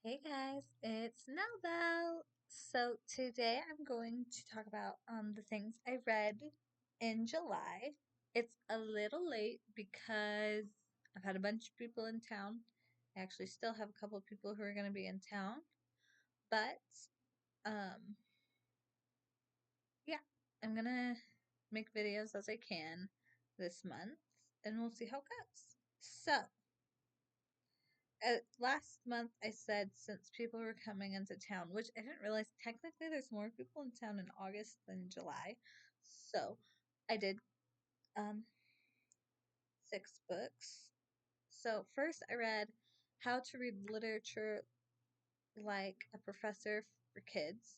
Hey guys, it's Nell. So today I'm going to talk about the things I read in July. It's a little late because I've had a bunch of people in town. I actually still have a couple of people who are going to be in town, but um yeah, I'm going to make videos as I can this month and we'll see how it goes. So, last month I said since people were coming into town, which I didn't realize technically there's more people in town in August than July. So I did um 6 books. So first I read How to Read Literature Like a Professor for Kids.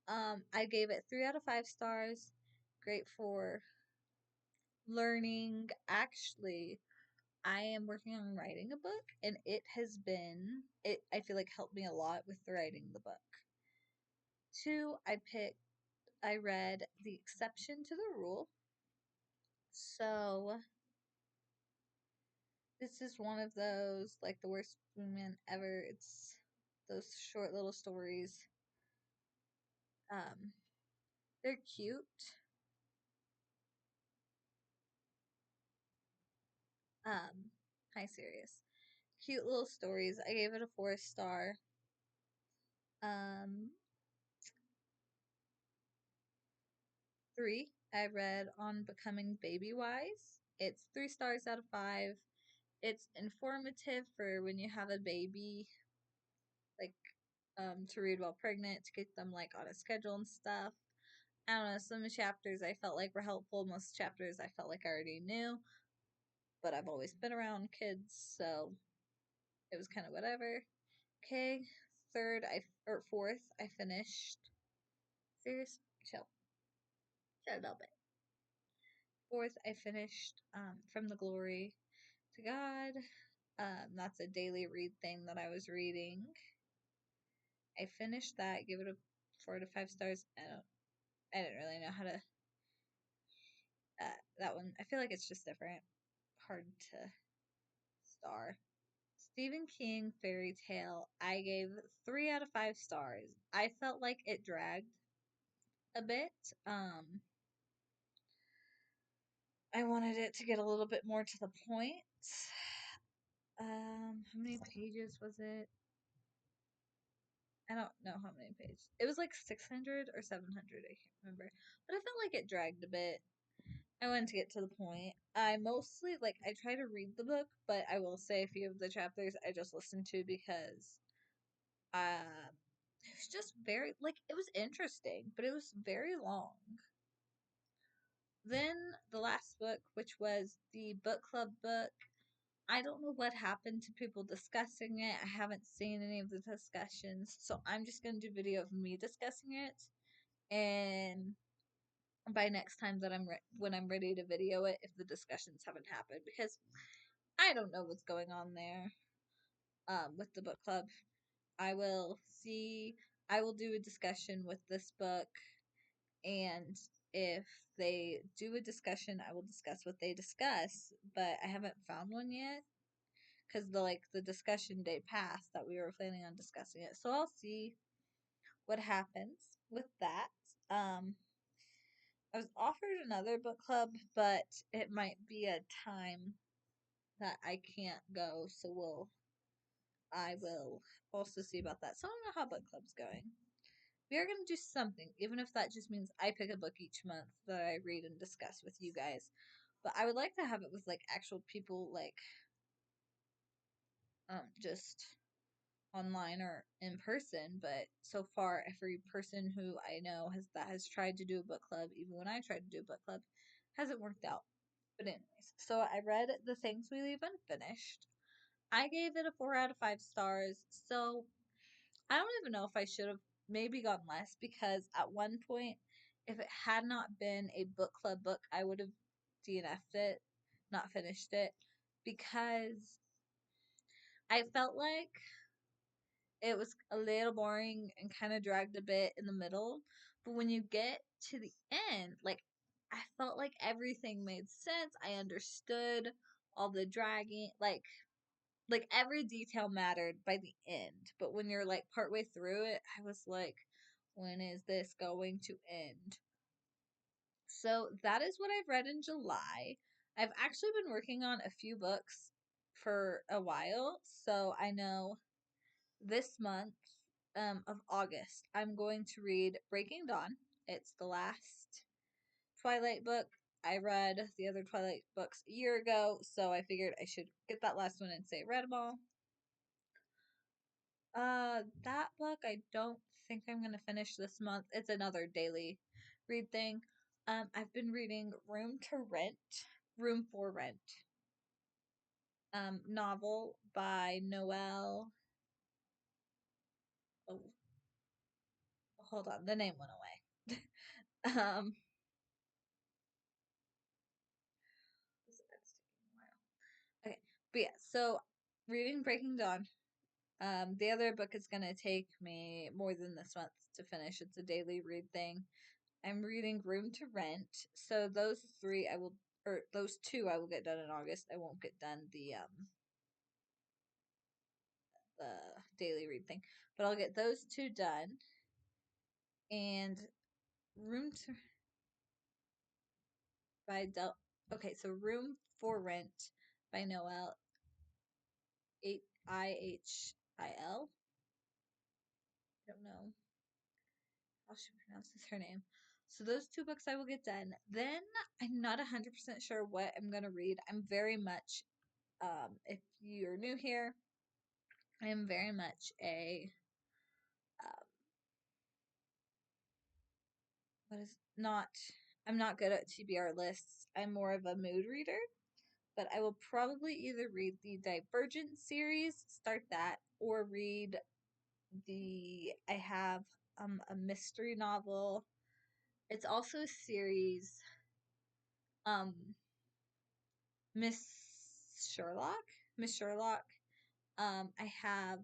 I gave it 3 out of 5 stars. Great for learning. Actually, I am working on writing a book and it I feel like helped me a lot with writing the book. Two, I read The Exception to the Rule. So this is one of those, like The Worst Woman Ever. It's those short little stories. Um, they're cute. Hi Sirius. Cute little stories. I gave it a 4 star. Um, three, I read On Becoming Baby Wise. It's 3 stars out of 5. It's informative for when you have a baby, like to read while pregnant, to get them like on a schedule and stuff. I don't know, some chapters I felt like were helpful. Most chapters I felt like I already knew, but I've always been around kids, so it was kind of whatever. Okay, fourth, I finished. Serious, chill, chill a little bit. Fourth, I finished From the Glory to God. That's a daily read thing that I was reading. I finished that, give it a 4 to 5 stars. I didn't really know how to. That one, I feel like it's just different, hard to star. Stephen King fairy tale, I gave 3 out of 5 stars. I felt like it dragged a bit. I wanted it to get a little bit more to the point. How many pages was it? I don't know how many pages. It was like 600 or 700, I can't remember. But I felt like it dragged a bit. I wanted to get to the point. I mostly, like, I try to read the book, but I will say a few of the chapters I just listened to because it was just very, like, it was interesting, but it was very long. Then the last book, which was the book club book, I don't know what happened to people discussing it. I haven't seen any of the discussions, so I'm just gonna do video of me discussing it, and by next time that when I'm ready to video it, if the discussions haven't happened, because I don't know what's going on there. With the book club, I will see. I will do a discussion with this book, and if they do a discussion, I will discuss what they discuss. But I haven't found one yet because the discussion day passed that we were planning on discussing it. So I'll see what happens with that. Um, I was offered another book club, but it might be a time that I can't go, so I will also see about that. So I don't know how book club's going. We are gonna do something, even if that just means I pick a book each month that I read and discuss with you guys. But I would like to have it with like actual people, like just online or in person. But so far, every person who I know has tried to do a book club, even when I tried to do a book club, hasn't worked out. But anyways, so I read The Things We Leave Unfinished. I gave it a 4 out of 5 stars. So I don't even know if I should have maybe gone less because at one point, if it had not been a book club book, I would have DNF'd it, not finished it, because I felt like it was a little boring and kind of dragged a bit in the middle. But when you get to the end, like, I felt like everything made sense. I understood all the dragging, like, like every detail mattered by the end. But when you're like partway through it, I was like, when is this going to end? So that is what I've read in July. I've actually been working on a few books for a while. So I know this month of August, I'm going to read Breaking Dawn. It's the last Twilight book. I read the other Twilight books a year ago, so I figured I should get that last one and say read them all. That book I don't think I'm gonna finish this month. It's another daily read thing. I've been reading Room for Rent, novel by Noelle. Oh, hold on, the name went away. um, it's taking a while. Okay, but yeah, so reading Breaking Dawn. The other book is gonna take me more than this month to finish. It's a daily read thing. I'm reading Room to Rent. So those two I will get done in August. I won't get done the daily read thing, but I'll get those two done. And Room to by Del. Okay, so Room for Rent by Noelle Ihil. I don't know how she pronounces her name. So those two books I will get done. Then I'm not 100% sure what I'm gonna read. I'm very much if you're new here, I am very much a um, what is not. I'm not good at TBR lists. I'm more of a mood reader, but I will probably either read the Divergent series, start that, or read I have a mystery novel. It's also a series, um Miss Sherlock. Miss Sherlock. I have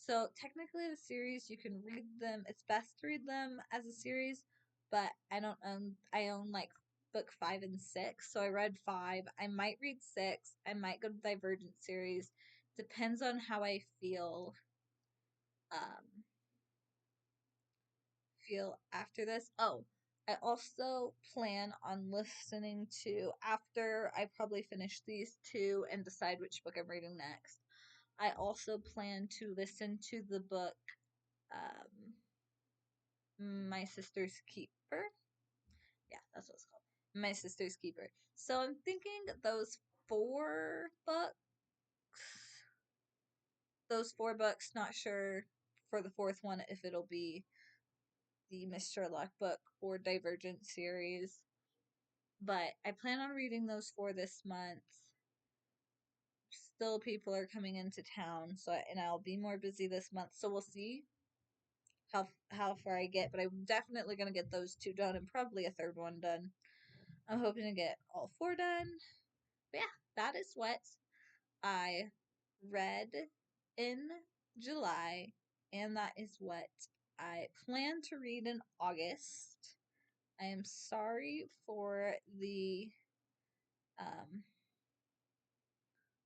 so technically the series you can read them. It's best to read them as a series, but I don't own. I own like book 5 and 6, so I read 5. I might read 6. I might go to Divergent series. Depends on how I Um, feel after this. Oh, I also plan on listening to after I probably finish these two and decide which book I'm reading next. I also plan to listen to the book My Sister's Keeper. Yeah, that's what it's called. My Sister's Keeper. So I'm thinking those 4 books. Those 4 books, not sure for the fourth one if it'll be the Miss Sherlock book or Divergent series. But I plan on reading those 4 this month. Still people are coming into town, so and I'll be more busy this month. So we'll see how far I get, but I'm definitely gonna get those 2 done and probably a third one done. I'm hoping to get all 4 done. But yeah, that is what I read in July, and that is what I plan to read in August. I am sorry for the um,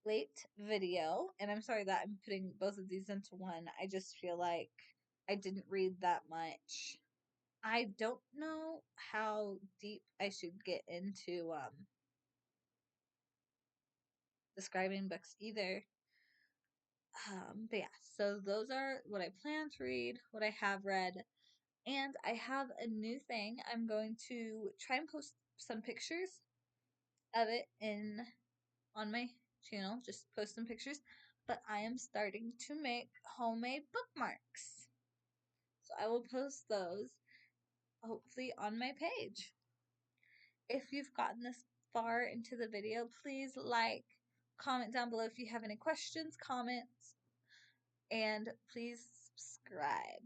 late video, and I'm sorry that I'm putting both of these into one. I just feel like I didn't read that much. I don't know how deep I should get into describing books either. But yeah, so those are what I plan to read, what I have read, and I have a new thing. I'm going to try and post some pictures of it in on my channel, just post some pictures. But I am starting to make homemade bookmarks. So I will post those hopefully on my page. If you've gotten this far into the video, please like, comment down below if you have any questions, comments, and please subscribe.